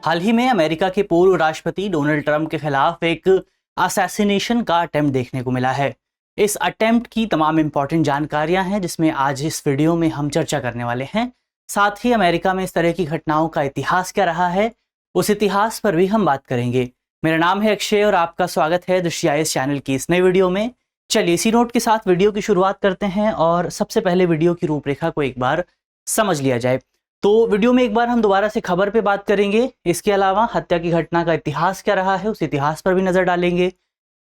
हाल ही में अमेरिका के पूर्व राष्ट्रपति डोनाल्ड ट्रंप के खिलाफ एक असैसिनेशन का अटेम्प्ट देखने को मिला है। इस अटेम्प्ट की तमाम इंपॉर्टेंट जानकारियां हैं जिसमें आज इस वीडियो में हम चर्चा करने वाले हैं। साथ ही अमेरिका में इस तरह की घटनाओं का इतिहास क्या रहा है, उस इतिहास पर भी हम बात करेंगे। मेरा नाम है अक्षय और आपका स्वागत है दृश्यायस चैनल की इस नई वीडियो में। चलिए इसी नोट के साथ वीडियो की शुरुआत करते हैं और सबसे पहले वीडियो की रूपरेखा को एक बार समझ लिया जाए। तो वीडियो में एक बार हम दोबारा से खबर पे बात करेंगे। इसके अलावा हत्या की घटना का इतिहास क्या रहा है, उस इतिहास पर भी नजर डालेंगे।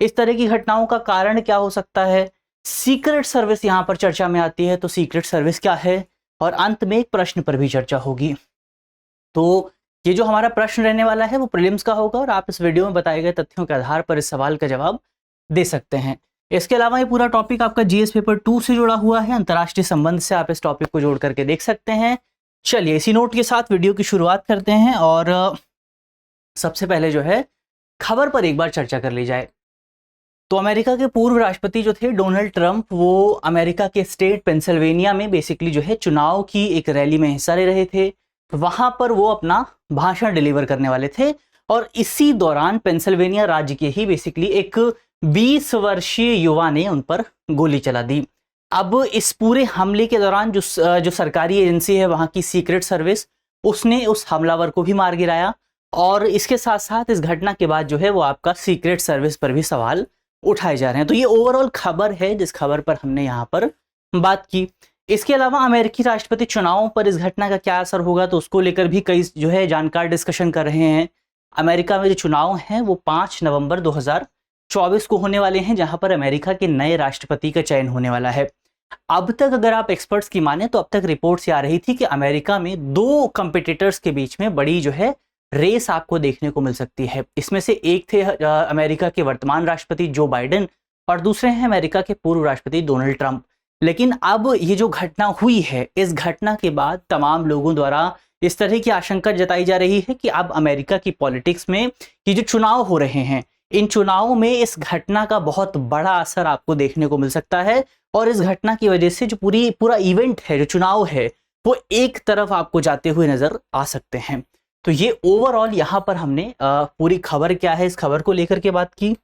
इस तरह की घटनाओं का कारण क्या हो सकता है, सीक्रेट सर्विस यहाँ पर चर्चा में आती है, तो सीक्रेट सर्विस क्या है, और अंत में एक प्रश्न पर भी चर्चा होगी। तो ये जो हमारा प्रश्न रहने वाला है वो प्रीलिम्स का होगा और आप इस वीडियो में बताए गए तथ्यों के आधार पर इस सवाल का जवाब दे सकते हैं। इसके अलावा ये पूरा टॉपिक आपका जीएस पेपर 2 से जुड़ा हुआ है। अंतर्राष्ट्रीय संबंध से आप इस टॉपिक को जोड़ करके देख सकते हैं। चलिए इसी नोट के साथ वीडियो की शुरुआत करते हैं और सबसे पहले जो है खबर पर एक बार चर्चा कर ली जाए। तो अमेरिका के पूर्व राष्ट्रपति जो थे डोनाल्ड ट्रंप, वो अमेरिका के स्टेट पेंसिल्वेनिया में बेसिकली जो है चुनाव की एक रैली में हिस्सा ले रहे थे। वहां पर वो अपना भाषण डिलीवर करने वाले थे और इसी दौरान पेंसिल्वेनिया राज्य के ही बेसिकली एक 20 वर्षीय युवा ने उन पर गोली चला दी। अब इस पूरे हमले के दौरान जो सरकारी एजेंसी है वहां की सीक्रेट सर्विस, उसने उस हमलावर को भी मार गिराया और इसके साथ साथ इस घटना के बाद जो है वो आपका सीक्रेट सर्विस पर भी सवाल उठाए जा रहे हैं। तो ये ओवरऑल खबर है जिस खबर पर हमने यहाँ पर बात की। इसके अलावा अमेरिकी राष्ट्रपति चुनावों पर इस घटना का क्या असर होगा, तो उसको लेकर भी कई जो है जानकार डिस्कशन कर रहे हैं। अमेरिका में जो चुनाव हैं वो 5 नवंबर 2024 को होने वाले हैं, जहां पर अमेरिका के नए राष्ट्रपति का चयन होने वाला है। अब तक अगर आप एक्सपर्ट्स की माने तो अब तक रिपोर्ट्स आ रही थी कि अमेरिका में 2 कंपिटिटर्स के बीच में बड़ी जो है रेस आपको देखने को मिल सकती है। इसमें से एक थे अमेरिका के वर्तमान राष्ट्रपति जो बाइडेन और दूसरे हैं अमेरिका के पूर्व राष्ट्रपति डोनाल्ड ट्रंप। लेकिन अब ये जो घटना हुई है, इस घटना के बाद तमाम लोगों द्वारा इस तरह की आशंका जताई जा रही है कि अब अमेरिका की पॉलिटिक्स में ये जो चुनाव हो रहे हैं, इन चुनावों में इस घटना का बहुत बड़ा असर आपको देखने को मिल सकता है और इस घटना की वजह से जो पूरा इवेंट है, जो चुनाव है, वो एक तरफ आपको जाते हुए नजर आ सकते हैं। तो ये ओवरऑल यहाँ पर हमने पूरी खबर क्या है इस खबर को लेकर के बात की।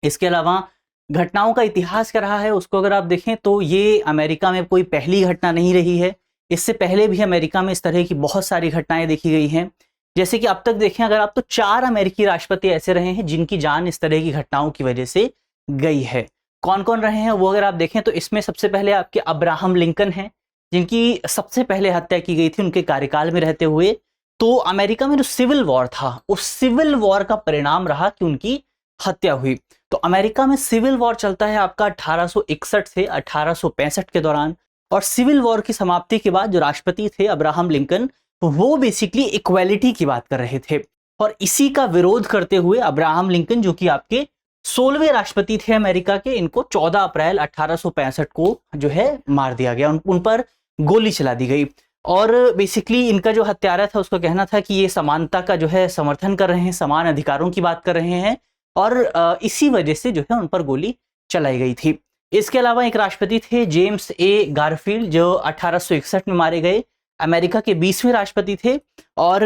इसके अलावा घटनाओं का इतिहास क्या रहा है उसको अगर आप देखें तो ये अमेरिका में कोई पहली घटना नहीं रही है। इससे पहले भी अमेरिका में इस तरह की बहुत सारी घटनाएं देखी गई हैं। जैसे कि अब तक देखें अगर आप, तो 4 अमेरिकी राष्ट्रपति ऐसे रहे हैं जिनकी जान इस तरह की घटनाओं की वजह से गई है। कौन कौन रहे हैं वो अगर आप देखें तो इसमें सबसे पहले आपके अब्राहम लिंकन हैं, जिनकी सबसे पहले हत्या की गई थी उनके कार्यकाल में रहते हुए। तो अमेरिका में जो सिविल वॉर था, उस सिविल वॉर का परिणाम रहा कि उनकी हत्या हुई। तो अमेरिका में सिविल वॉर चलता है आपका 1861 से 1865 के दौरान, और सिविल वॉर की समाप्ति के बाद जो राष्ट्रपति थे अब्राहम लिंकन, वो बेसिकली इक्वालिटी की बात कर रहे थे और इसी का विरोध करते हुए अब्राहम लिंकन, जो कि आपके 16वें राष्ट्रपति थे अमेरिका के, इनको 14 अप्रैल 1865 को जो है मार दिया गया, उन पर गोली चला दी गई। और बेसिकली इनका जो हत्यारा था उसका कहना था कि ये समानता का जो है समर्थन कर रहे हैं, समान अधिकारों की बात कर रहे हैं, और इसी वजह से जो है उन पर गोली चलाई गई थी। इसके अलावा एक राष्ट्रपति थे जेम्स ए गारफील्ड, जो 1861 में मारे गए, अमेरिका के 20वें राष्ट्रपति थे। और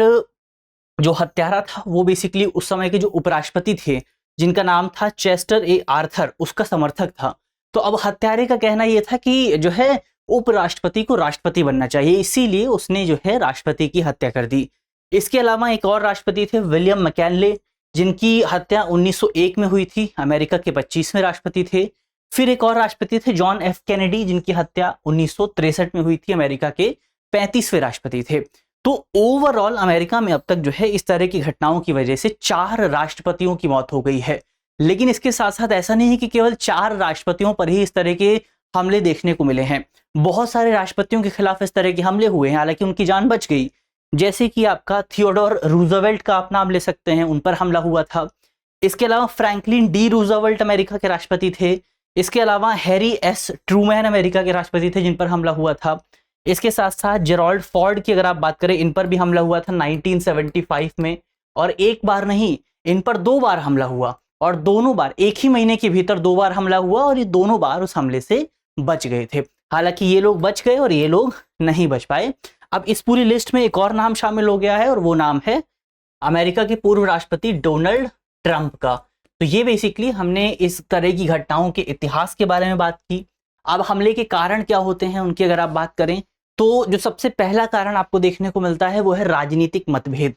जो हत्यारा था वो बेसिकली उस समय के जो उपराष्ट्रपति थे जिनका नाम था चेस्टर ए आर्थर, उसका समर्थक था। तो अब हत्यारे का कहना यह था कि जो है उपराष्ट्रपति को राष्ट्रपति बनना चाहिए, इसीलिए उसने जो है राष्ट्रपति की हत्या कर दी। इसके अलावा एक और राष्ट्रपति थे विलियम मैकिनले, जिनकी हत्या 1901 में हुई थी, अमेरिका के 25वें राष्ट्रपति थे। फिर एक और राष्ट्रपति थे जॉन एफ कैनेडी, जिनकी हत्या 1963 में हुई थी, अमेरिका के 35वें राष्ट्रपति थे। तो ओवरऑल अमेरिका में अब तक जो है इस तरह की घटनाओं की वजह से 4 राष्ट्रपतियों की मौत हो गई है। लेकिन इसके साथ साथ ऐसा नहीं है कि केवल 4 राष्ट्रपतियों पर ही इस तरह के हमले देखने को मिले हैं। बहुत सारे राष्ट्रपतियों के खिलाफ इस तरह के हमले हुए हैं, हालांकि उनकी जान बच गई। जैसे कि आपका थियोडोर रूजवेल्ट का आप नाम ले सकते हैं, उन पर हमला हुआ था। इसके अलावा फ्रैंकलिन डी रूजवेल्ट अमेरिका के राष्ट्रपति थे। इसके अलावा हैरी एस ट्रूमैन अमेरिका के राष्ट्रपति थे, जिन पर हमला हुआ था। इसके साथ साथ जेराल्ड फोर्ड की अगर आप बात करें, इन पर भी हमला हुआ था 1975 में, और एक बार नहीं, इन पर 2 बार हमला हुआ, और दोनों बार एक ही महीने के भीतर 2 बार हमला हुआ, और ये दोनों बार उस हमले से बच गए थे। हालांकि ये लोग बच गए और ये लोग नहीं बच पाए। अब इस पूरी लिस्ट में एक और नाम शामिल हो गया है और वो नाम है अमेरिका के पूर्व राष्ट्रपति डोनाल्ड ट्रंप का। तो ये बेसिकली हमने इस तरह की घटनाओं के इतिहास के बारे में बात की। अब हमले के कारण क्या होते हैं उनकी अगर आप बात करें तो जो सबसे पहला कारण आपको देखने को मिलता है वो है राजनीतिक मतभेद।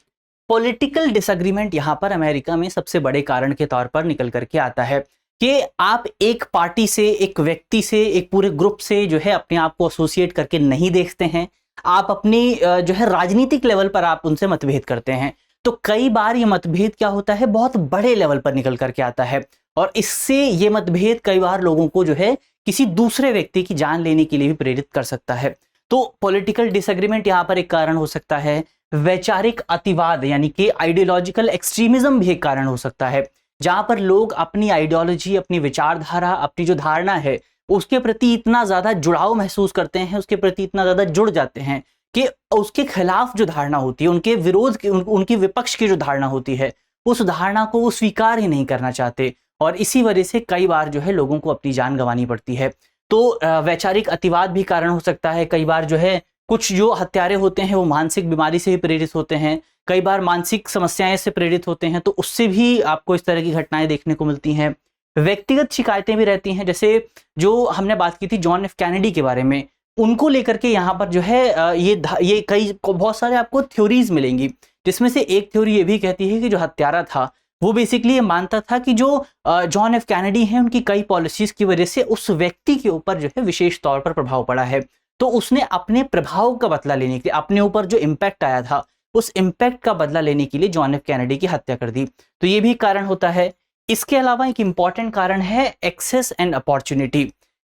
पॉलिटिकल डिसएग्रीमेंट यहाँ पर अमेरिका में सबसे बड़े कारण के तौर पर निकल करके आता है कि आप एक पार्टी से, एक व्यक्ति से, एक पूरे ग्रुप से जो है अपने आप को एसोसिएट करके नहीं देखते हैं। आप अपनी जो है राजनीतिक लेवल पर आप उनसे मतभेद करते हैं। तो कई बार ये मतभेद क्या होता है, बहुत बड़े लेवल पर निकल करके आता है और इससे ये मतभेद कई बार लोगों को जो है किसी दूसरे व्यक्ति की जान लेने के लिए भी प्रेरित कर सकता है। तो पॉलिटिकल डिसएग्रीमेंट यहाँ पर एक कारण हो सकता है। वैचारिक अतिवाद यानी कि आइडियोलॉजिकल एक्सट्रीमिज्म भी एक कारण हो सकता है, जहां पर लोग अपनी आइडियोलॉजी, अपनी विचारधारा, अपनी जो धारणा है उसके प्रति इतना ज्यादा जुड़ाव महसूस करते हैं, उसके प्रति इतना ज्यादा जुड़ जाते हैं कि उसके खिलाफ जो धारणा होती है, उनके विरोध की, उनकी विपक्ष की जो धारणा होती है, उस धारणा को वो स्वीकार ही नहीं करना चाहते और इसी वजह से कई बार जो है लोगों को अपनी जान गंवानी पड़ती है। तो वैचारिक अतिवाद भी कारण हो सकता है। कई बार जो है कुछ जो हत्यारे होते हैं वो मानसिक बीमारी से भी प्रेरित होते हैं, कई बार मानसिक समस्याएं से प्रेरित होते हैं, तो उससे भी आपको इस तरह की घटनाएं देखने को मिलती हैं। व्यक्तिगत शिकायतें भी रहती हैं, जैसे जो हमने बात की थी जॉन एफ कैनेडी के बारे में, उनको लेकर के यहाँ पर जो है ये कई बहुत सारे आपको थ्योरीज मिलेंगी, जिसमें से एक थ्योरी ये भी कहती है कि जो हत्यारा था वो बेसिकली ये मानता था कि जो जॉन एफ कैनेडी हैं उनकी कई पॉलिसीज की वजह से उस व्यक्ति के ऊपर जो है विशेष तौर पर प्रभाव पड़ा है। तो उसने अपने प्रभाव का बदला लेने के लिए, अपने ऊपर जो इम्पैक्ट आया था उस इम्पैक्ट का बदला लेने के लिए जॉन एफ कैनेडी की हत्या कर दी। तो ये भी कारण होता है। इसके अलावा एक इंपॉर्टेंट कारण है एक्सेस एंड अपॉर्चुनिटी।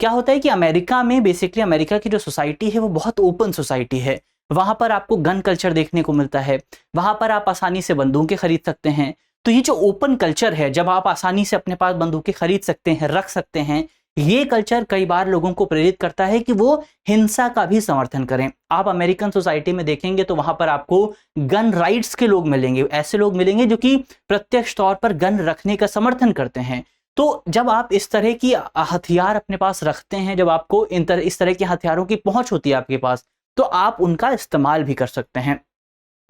क्या होता है कि अमेरिका में बेसिकली अमेरिका की जो सोसाइटी है वो बहुत ओपन सोसाइटी है। वहां पर आपको गन कल्चर देखने को मिलता है, वहां पर आप आसानी से बंदूकें खरीद सकते हैं। तो ये जो ओपन कल्चर है, जब आप आसानी से अपने पास बंदूकें खरीद सकते हैं, रख सकते हैं, ये कल्चर कई बार लोगों को प्रेरित करता है कि वो हिंसा का भी समर्थन करें। आप अमेरिकन सोसाइटी में देखेंगे तो वहां पर आपको गन राइट्स के लोग मिलेंगे, ऐसे लोग मिलेंगे जो कि प्रत्यक्ष तौर पर गन रखने का समर्थन करते हैं। तो जब आप इस तरह की हथियार अपने पास रखते हैं, जब आपको इस तरह के हथियारों की पहुंच होती है आपके पास, तो आप उनका इस्तेमाल भी कर सकते हैं।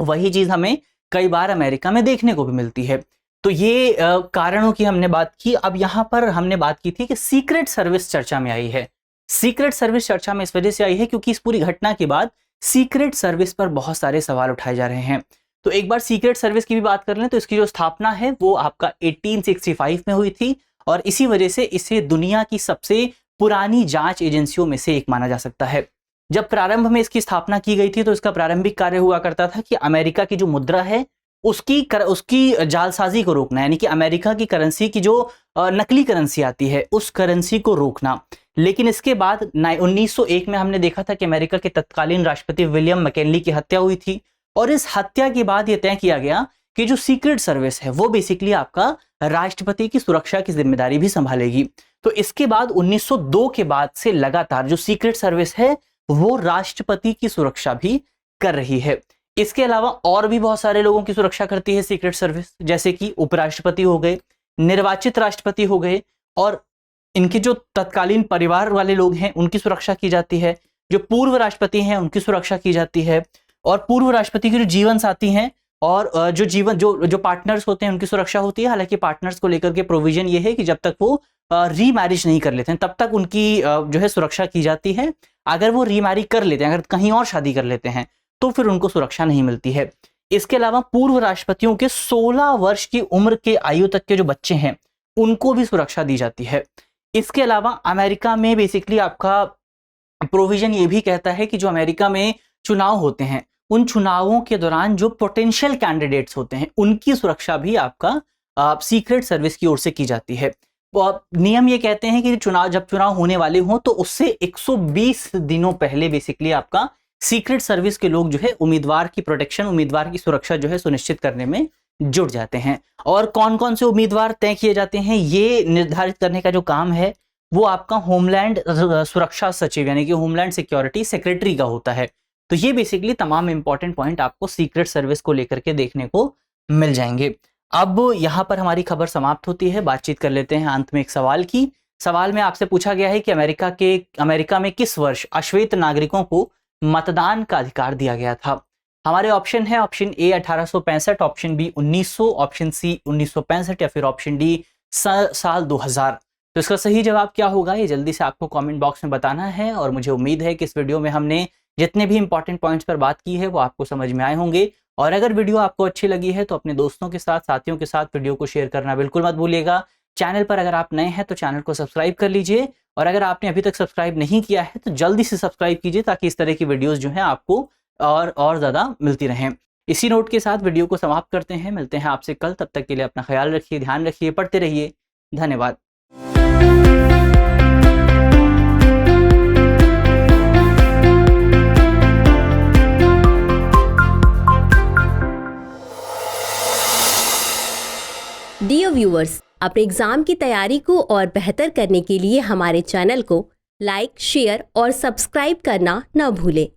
वही चीज हमें कई बार अमेरिका में देखने को भी मिलती है। तो ये कारणों की हमने बात की। अब यहाँ पर हमने बात की थी कि सीक्रेट सर्विस चर्चा में आई है। सीक्रेट सर्विस चर्चा में इस वजह से आई है क्योंकि इस पूरी घटना के बाद सीक्रेट सर्विस पर बहुत सारे सवाल उठाए जा रहे हैं। तो एक बार सीक्रेट सर्विस की भी बात कर लें तो इसकी जो स्थापना है वो आपका 1865 में हुई थी और इसी वजह से इसे दुनिया की सबसे पुरानी जांच एजेंसियों में से एक माना जा सकता है। जब प्रारंभ में इसकी स्थापना की गई थी तो इसका प्रारंभिक कार्य हुआ करता था कि अमेरिका की जो मुद्रा है उसकी जालसाजी को रोकना, यानी कि अमेरिका की करेंसी की जो नकली करेंसी आती है उस करेंसी को रोकना। लेकिन इसके बाद 1901 में हमने देखा था कि अमेरिका के तत्कालीन राष्ट्रपति विलियम मैकिनली की हत्या हुई थी और इस हत्या के बाद यह तय किया गया कि जो सीक्रेट सर्विस है वो बेसिकली आपका राष्ट्रपति की सुरक्षा की जिम्मेदारी भी संभालेगी। तो इसके बाद 1902 के बाद से लगातार जो सीक्रेट सर्विस है वो राष्ट्रपति की सुरक्षा भी कर रही है। इसके अलावा और भी बहुत सारे लोगों की सुरक्षा करती है सीक्रेट सर्विस, जैसे कि उपराष्ट्रपति हो गए, निर्वाचित राष्ट्रपति हो गए और इनके जो तत्कालीन परिवार वाले लोग हैं उनकी सुरक्षा की जाती है, जो पूर्व राष्ट्रपति हैं उनकी सुरक्षा की जाती है और पूर्व राष्ट्रपति के जो जीवन साथी हैं और जो पार्टनर्स होते हैं उनकी सुरक्षा होती है। हालांकि पार्टनर्स को लेकर के प्रोविजन ये है कि जब तक वो रीमैरिज नहीं कर लेते हैं तब तक उनकी जो है सुरक्षा की जाती है। अगर वो रीमैरी कर लेते हैं, अगर कहीं और शादी कर लेते हैं तो फिर उनको सुरक्षा नहीं मिलती है। इसके अलावा पूर्व राष्ट्रपतियों के 16 वर्ष की उम्र के आयु तक के जो बच्चे हैं उनको भी सुरक्षा दी जाती है। इसके अलावा अमेरिका में बेसिकली आपका प्रोविजन ये भी कहता है कि जो अमेरिका में चुनाव होते हैं उन चुनावों के दौरान जो पोटेंशियल कैंडिडेट्स होते हैं उनकी सुरक्षा भी आपका सीक्रेट सर्विस की ओर से की जाती है। नियम ये कहते हैं कि जब चुनाव होने वाले हों तो उससे 120 दिनों पहले बेसिकली आपका सीक्रेट सर्विस के लोग जो है उम्मीदवार की प्रोटेक्शन, उम्मीदवार की सुरक्षा जो है सुनिश्चित करने में जुट जाते हैं। और कौन कौन से उम्मीदवार तय किए जाते हैं ये निर्धारित करने का जो काम है वो आपका होमलैंड सुरक्षा सचिव यानी कि होमलैंड सिक्योरिटी सेक्रेटरी का होता है। तो ये बेसिकली तमाम इंपॉर्टेंट पॉइंट आपको सीक्रेट सर्विस को लेकर के देखने को मिल जाएंगे। अब यहाँ पर हमारी खबर समाप्त होती है। बातचीत कर लेते हैं अंत में एक सवाल की। सवाल में आपसे पूछा गया है कि अमेरिका में किस वर्ष अश्वेत नागरिकों को मतदान का अधिकार दिया गया था। हमारे ऑप्शन है option A 1865, option B 1900, option C 1965 या फिर ऑप्शन डी साल 2000। तो इसका सही जवाब क्या होगा ये जल्दी से आपको कमेंट बॉक्स में बताना है। और मुझे उम्मीद है कि इस वीडियो में हमने जितने भी इंपॉर्टेंट पॉइंट्स पर बात की है वो आपको समझ में आए होंगे। और अगर वीडियो आपको अच्छी लगी है तो अपने दोस्तों के साथ, साथियों के साथ वीडियो को शेयर करना बिल्कुल मत भूलिएगा। चैनल पर अगर आप नए हैं तो चैनल को सब्सक्राइब कर लीजिए, और अगर आपने अभी तक सब्सक्राइब नहीं किया है तो जल्दी से सब्सक्राइब कीजिए ताकि इस तरह की वीडियोस जो हैं आपको और ज़्यादा मिलती रहें। इसी नोट के साथ वीडियो को समाप्त करते हैं, मिलते हैं आपसे कल। तब तक के लिए अपना ख्याल रखिए, ध्यान रखिए, पढ़ते रहिए। धन्यवाद। डियर व्यूअर्स, अपने एग्जाम की तैयारी को और बेहतर करने के लिए हमारे चैनल को लाइक, शेयर और सब्सक्राइब करना न भूलें।